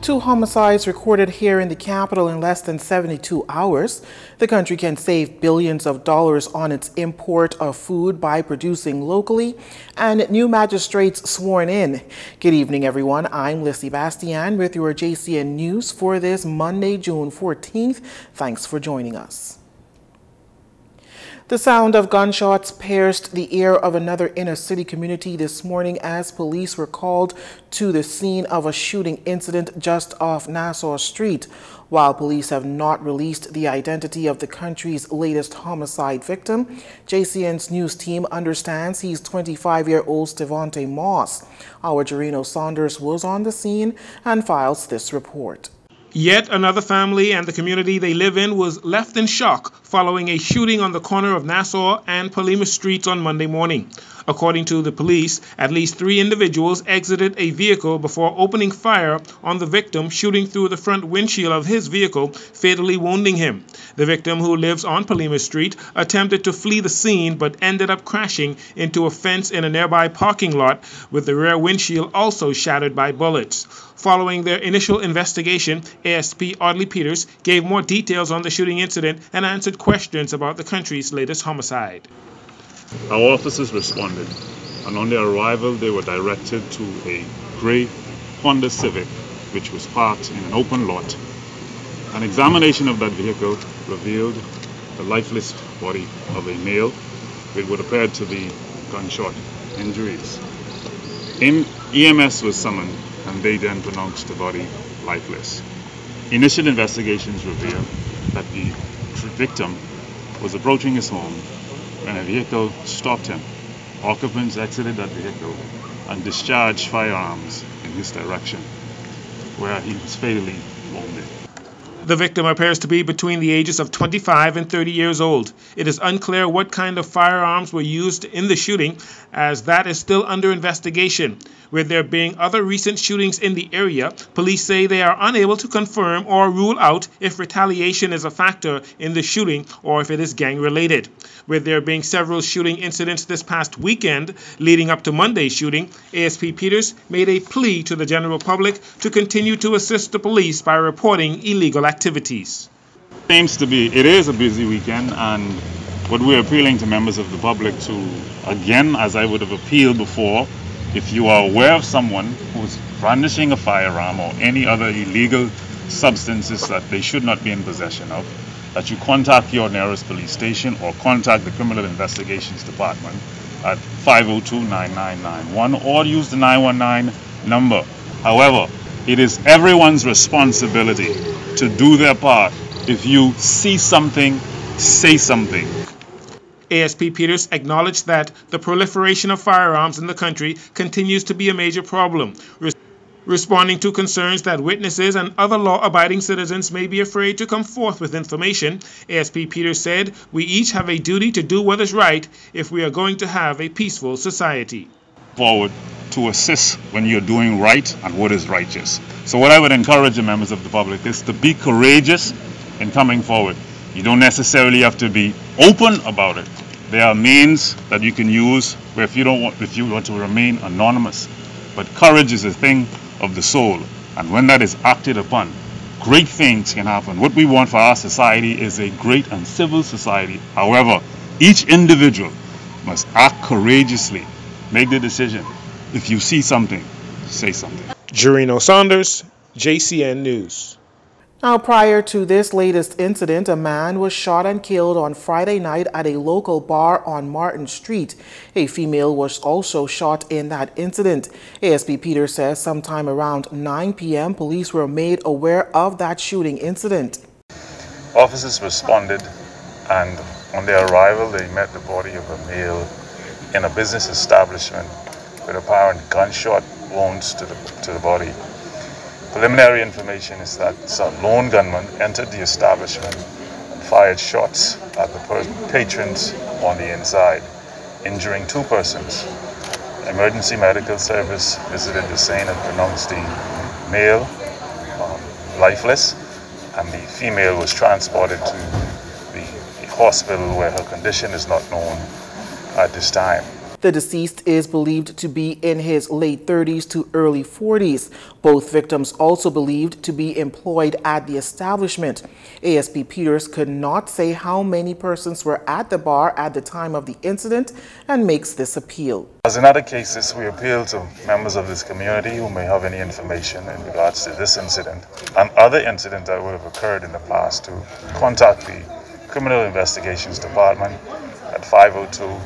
2 homicides recorded here in the capital in less than 72 hours. The country can save billions of dollars on its import of food by producing locally, and new magistrates sworn in. Good evening, everyone. I'm Lissy Bastian with your JCN News for this Monday, June 14th. Thanks for joining us. The sound of gunshots pierced the ear of another inner-city community this morning as police were called to the scene of a shooting incident just off Nassau Street. While police have not released the identity of the country's latest homicide victim, JCN's news team understands he's 25-year-old Stevonte Moss. Our Jcn Saunders was on the scene and files this report. Yet another family and the community they live in was left in shock following a shooting on the corner of Nassau and Palima Streets on Monday morning. According to the police, at least 3 individuals exited a vehicle before opening fire on the victim, shooting through the front windshield of his vehicle, fatally wounding him. The victim, who lives on Palima Street, attempted to flee the scene but ended up crashing into a fence in a nearby parking lot, with the rear windshield also shattered by bullets. Following their initial investigation, ASP Audley Peters gave more details on the shooting incident and answered questions about the country's latest homicide. Our officers responded, and on their arrival they were directed to a grey Honda Civic which was parked in an open lot. An examination of that vehicle revealed the lifeless body of a male with what appeared to be gunshot injuries. EMS was summoned and they then pronounced the body lifeless. Initial investigations revealed that the victim was approaching his home when a vehicle stopped him. Occupants exited that vehicle and discharged firearms in his direction, where he was fatally wounded. The victim appears to be between the ages of 25 and 30 years old. It is unclear what kind of firearms were used in the shooting, as that is still under investigation. With there being other recent shootings in the area, police say they are unable to confirm or rule out if retaliation is a factor in the shooting or if it is gang-related. With there being several shooting incidents this past weekend leading up to Monday's shooting, ASP Peters made a plea to the general public to continue to assist the police by reporting illegal activities. It is a busy weekend, and what we're appealing to members of the public to, again, as I would have appealed before, if you are aware of someone who's brandishing a firearm or any other illegal substances that they should not be in possession of, that you contact your nearest police station or contact the Criminal Investigations Department at 502-9991 or use the 919 number. However, it is everyone's responsibility to do their part. If you see something, say something. ASP Peters acknowledged that the proliferation of firearms in the country continues to be a major problem. Responding to concerns that witnesses and other law-abiding citizens may be afraid to come forth with information, ASP Peters said, "We each have a duty to do what is right if we are going to have a peaceful society." Forward to assist when you're doing right and what is righteous. So what I would encourage the members of the public is to be courageous in coming forward. You don't necessarily have to be open about it. There are means that you can use where if you want to remain anonymous. But courage is a thing of the soul, and when that is acted upon, great things can happen. What we want for our society is a great and civil society. However, each individual must act courageously. Make the decision. If you see something, say something. Jcn Saunders, JCN News. Now, prior to this latest incident, a man was shot and killed on Friday night at a local bar on Martin Street. A female was also shot in that incident. ASP Peters says sometime around 9 p.m. police were made aware of that shooting incident. Officers responded, and on their arrival they met the body of a male in a business establishment with apparent gunshot wounds to the body. Preliminary information is that some lone gunman entered the establishment and fired shots at the patrons on the inside, injuring 2 persons. Emergency medical service visited the scene and pronounced the male lifeless, and the female was transported to the hospital where her condition is not known at this time. The deceased is believed to be in his late 30s to early 40s. Both victims also believed to be employed at the establishment. ASP Peters could not say how many persons were at the bar at the time of the incident and makes this appeal. As in other cases, we appeal to members of this community who may have any information in regards to this incident and other incidents that would have occurred in the past to contact the Criminal Investigations Department at 502-9991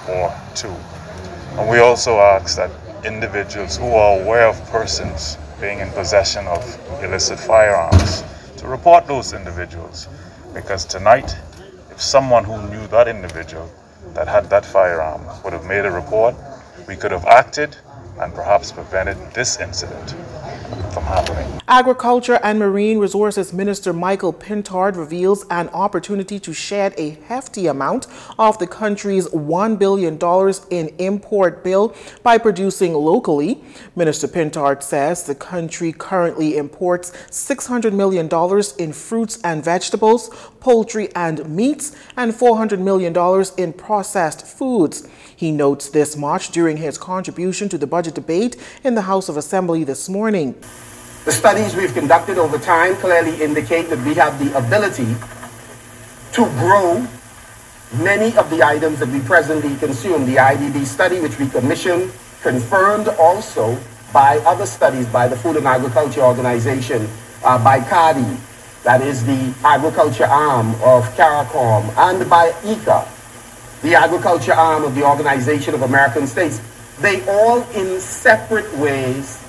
or 2. And we also ask that individuals who are aware of persons being in possession of illicit firearms to report those individuals, because tonight, if someone who knew that individual that had that firearm would have made a report, we could have acted and perhaps prevented this incident from happening. Agriculture and Marine Resources Minister Michael Pintard reveals an opportunity to shed a hefty amount of the country's $1 billion in import bill by producing locally. Minister Pintard says the country currently imports $600 million in fruits and vegetables, poultry and meats, and $400 million in processed foods. He notes this much during his contribution to the budget debate in the House of Assembly this morning. The studies we've conducted over time clearly indicate that we have the ability to grow many of the items that we presently consume. The IDB study, which we commissioned, confirmed also by other studies by the Food and Agriculture Organization, by CADI, that is the agriculture arm of CARICOM, and by ICA, the agriculture arm of the Organization of American States. They all in separate ways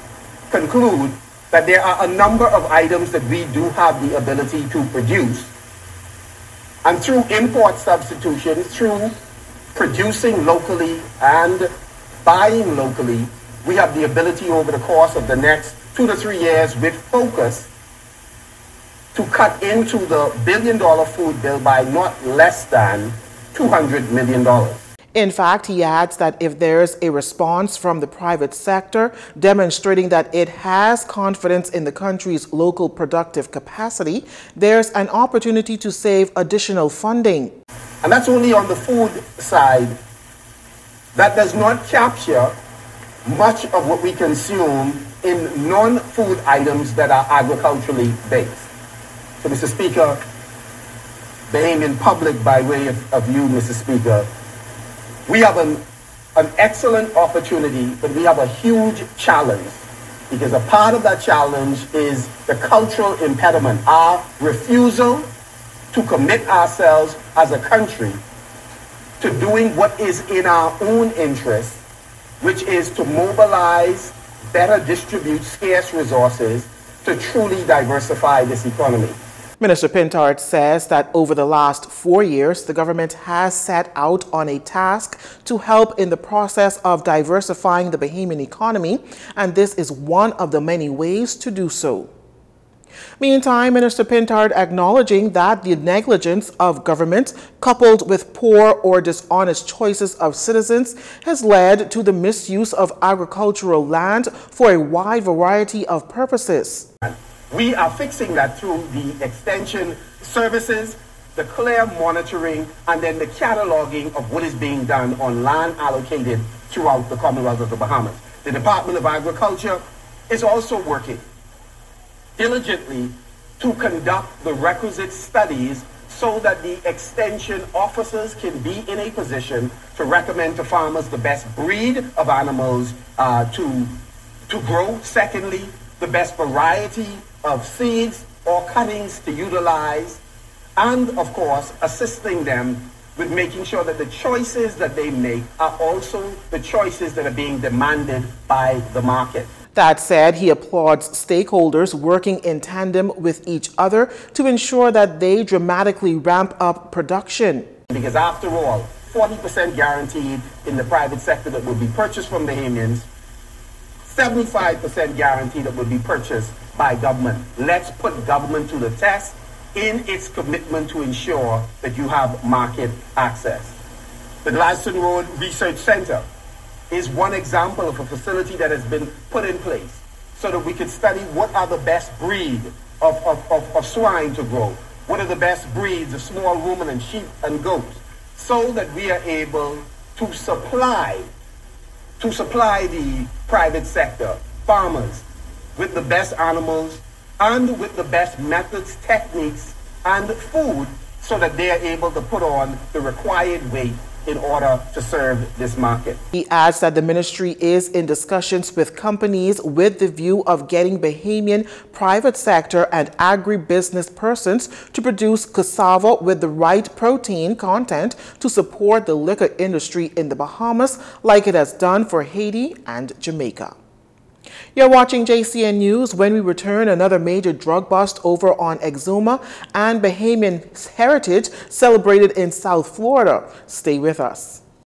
conclude that there are a number of items that we do have the ability to produce. And through import substitution, through producing locally and buying locally, we have the ability over the course of the next 2 to 3 years with focus to cut into the billion-dollar food bill by not less than $200 million. In fact, he adds that if there's a response from the private sector demonstrating that it has confidence in the country's local productive capacity, there's an opportunity to save additional funding. And that's only on the food side. That does not capture much of what we consume in non-food items that are agriculturally based. So, Mr. Speaker, being in public by way of you, Mr. Speaker, we have an excellent opportunity, but we have a huge challenge, because a part of that challenge is the cultural impediment, our refusal to commit ourselves as a country to doing what is in our own interest, which is to mobilize, better distribute scarce resources to truly diversify this economy. Minister Pintard says that over the last 4 years, the government has set out on a task to help in the process of diversifying the Bahamian economy, and this is one of the many ways to do so. Meantime, Minister Pintard acknowledging that the negligence of government coupled with poor or dishonest choices of citizens has led to the misuse of agricultural land for a wide variety of purposes. We are fixing that through the extension services, the clear monitoring, and then the cataloging of what is being done on land allocated throughout the Commonwealth of the Bahamas. The Department of Agriculture is also working diligently to conduct the requisite studies so that the extension officers can be in a position to recommend to farmers the best breed of animals to grow. Secondly, the best variety of seeds or cuttings to utilize, and of course assisting them with making sure that the choices that they make are also the choices that are being demanded by the market. That said, he applauds stakeholders working in tandem with each other to ensure that they dramatically ramp up production. Because after all, 40% guaranteed in the private sector that will be purchased from Bahamians, 75% guarantee that will be purchased by government. Let's put government to the test in its commitment to ensure that you have market access. The Gladstone Road Research Center is one example of a facility that has been put in place so that we can study what are the best breed of swine to grow, what are the best breeds of small ruminant sheep and goats, so that we are able to supply the private sector, farmers, with the best animals and with the best methods, techniques, and food, so that they are able to put on the required weight in order to serve this market. He adds that the ministry is in discussions with companies with the view of getting Bahamian private sector and agribusiness persons to produce cassava with the right protein content to support the liquor industry in the Bahamas, like it has done for Haiti and Jamaica. You're watching JCN News. When we return, another major drug bust over on Exuma and Bahamian heritage celebrated in South Florida. Stay with us.